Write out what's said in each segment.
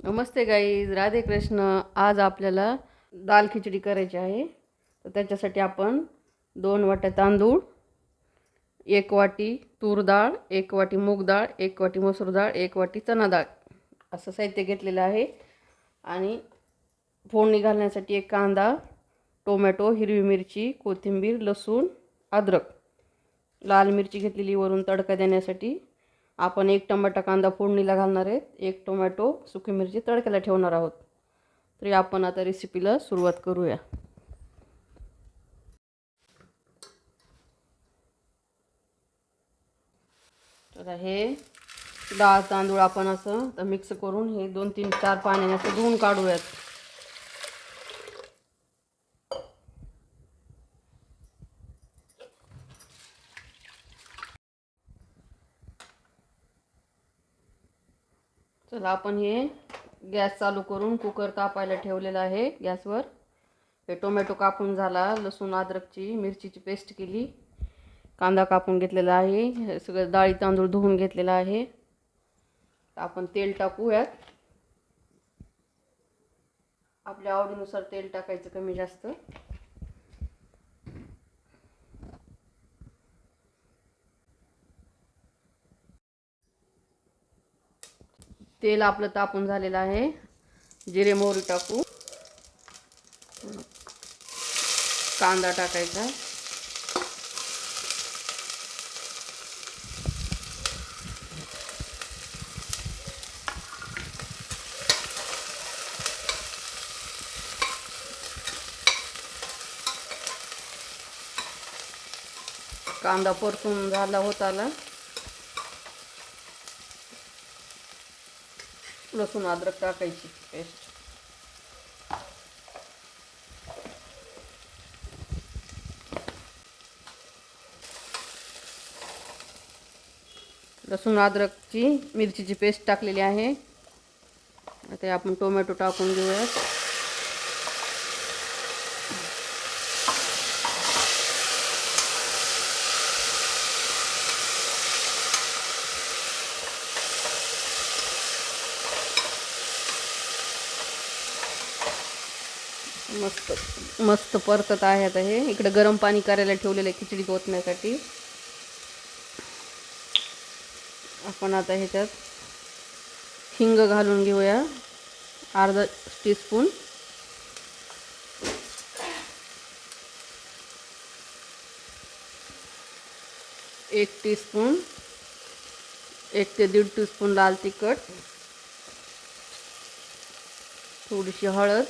नमस्ते guys, Radhe Krishna. आज आपल्याला दाल खिचडी करायची आहे. तर त्याच्यासाठी आपण 2 वाट्या तांदूळ, 1 वाटी तूर डाळ, 1 वाटी मूग डाळ, 1 वाटी मसूर डाळ, 1 वाटी चणा डाळ असं साहित्य घेतलेलं आहे. आणि फोडणी घालण्यासाठी एक कांदा, टोमॅटो, हिरवी मिरची, कोथिंबीर, लसूण, अद्रक, लाल मिरची घेतलेली वरून तडका देण्यासाठी. आपण 1 टमाटा कांदा फोडणीला घालणार आहेत, 1 टोमॅटो, सुकी मिरची तडक्याला ठेवणार आहोत. तरी आपण आता रेसिपीला सुरुवात करूया. तर हे डाळ तांदूळ आपण असं तर मिक्स करून हे 2-3-4 पाण्याने असं धुवून काढूयात. चला आपण हे गॅस चालू करून कुकर तापायला ठेवलेला आहे गॅसवर. हे टोमॅटो कापून झाला, लसूण अद्रकची मिरचीची पेस्ट केली, कांदा कापून घेतलेला आहे, हे सगळं डाळी तांदूळ धुवून घेतलेला आहे. आपण तेल टाकूयात. आपल्या आवडीनुसार तेल टाकायचं, कमी जास्त. तेल आपलं तापून झालेलं आहे. जिरे मोहरी टाकू, कांदा टाकायचा, कांदा परतून झाला होताला लसूण अद्रक टाकायची पेस्ट. लसूण अद्रकची मिरचीची पेस्ट टाकलेली आहे. आता आपण टोमॅटो टाकून घेऊयात. मस्त मस्त परतत आहे. आता हे इकडे गरम पाणी करायला ठेवलेलं आहे खिचडी ओतण्यासाठी. आपण आता ह्याच्यात हिंग घालून घेऊया, अर्धा टीस्पून. एक टीस्पून, 1 ते 1.5 टीस्पून लाल तिखट, थोडीशी हळद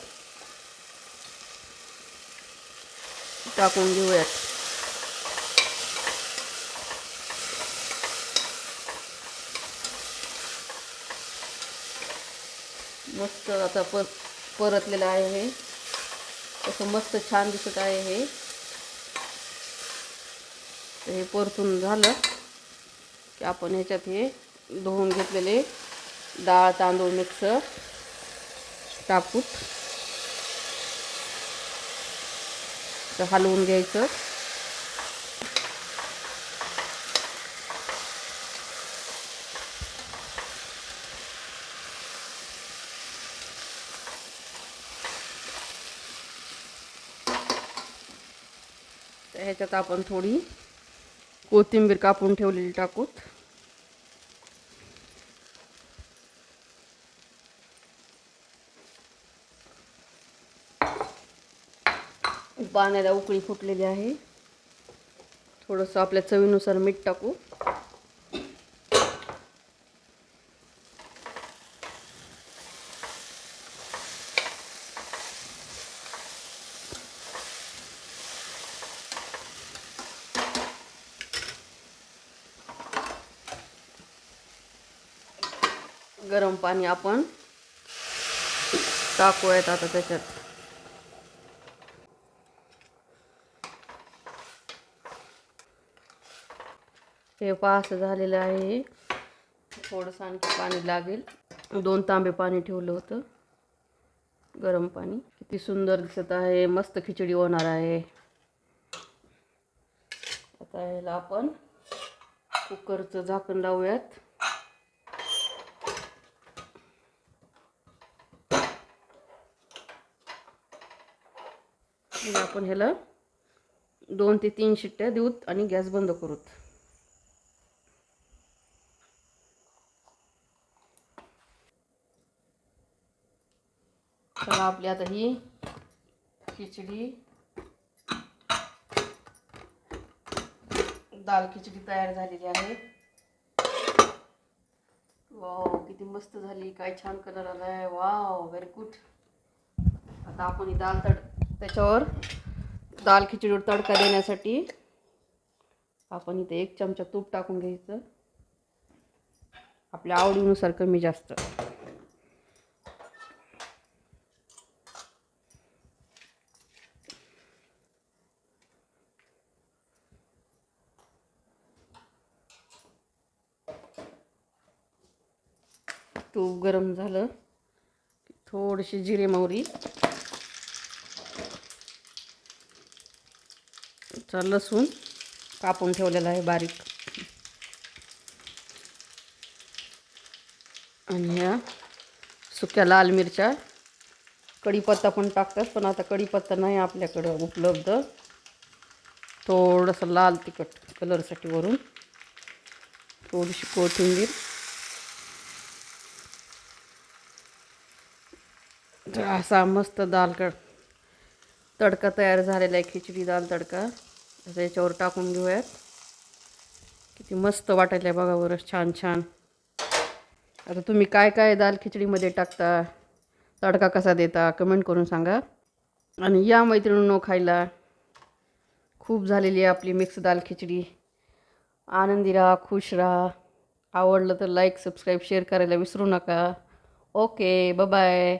टाकून घेऊयात. मस्त आता परतलेलं आहे हे. असं मस्त छान दिसत आहे हे. तर हे परतून झालं की आपण ह्याच्यात हे धुवून घेतलेले डाळ तांदूळ मिक्स टाकून हलवून घ्यायचं. ह्याच्यात आपण थोडी कोथिंबीर कापून ठेवलेली टाकूत. पाण्याला उकळी फुटलेली आहे. थोडंसं आपल्या चवीनुसार मीठ टाकू. गरम पाणी आपण टाकूयात आता त्याच्यात. हे असं झालेलं आहे. थोडंसं आणखी पाणी लागेल. 2 तांबे पाणी ठेवलं होतं गरम पाणी. किती सुंदर दिसत आहे, मस्त खिचडी होणार आहे. आता ह्याला आपण कुकरचं झाकण लावूयात. मग आपण ह्याला 2 ते 3 शिट्ट्या देऊत आणि गॅस बंद करूत. चला आपली आता ही खिचडी दाल खिचडी तयार झालेली आहे. वाव, किती मस्त झाली, काय छान कलर आलाय. Wow, very good. आता आपण ही त्याच्यावर दाल खिचडीवर तडका देण्यासाठी आपण इथे 1 चमचा तूप टाकून घ्यायचं, आपल्या आवडीनुसार कमी जास्त. तूप गरम झालं की थोडीशी जिरे मोहरी, लसूण कापून ठेवलेला आहे बारीक, आणि ह्या सुक्या लाल मिरच्या, कढीपत्ता पण टाकतात, पण आता कढीपत्ता नाही आपल्याकडं उपलब्ध. थोडंसं लाल तिखट कलरसाठी वरून, थोडीशी कोथिंबीर. तर असा मस्त तडका तयार झालेला आहे, खिचडी दाल तडका. आता याच्यावर टाकून घेऊयात. किती मस्त वाटायला आहे बघा बरं, छान छान. आता तुम्ही काय काय दाल खिचडीमध्ये टाकता, तडका कसा देता, कमेंट करून सांगा. आणि या मैत्रिणींनो खायला. खूप झालेली आहे आपली मिक्स दाल खिचडी. आनंदी राहा, खुश राहा. आवडलं तर लाईक, सबस्क्राईब, शेअर करायला विसरू नका. Okay, bye bye.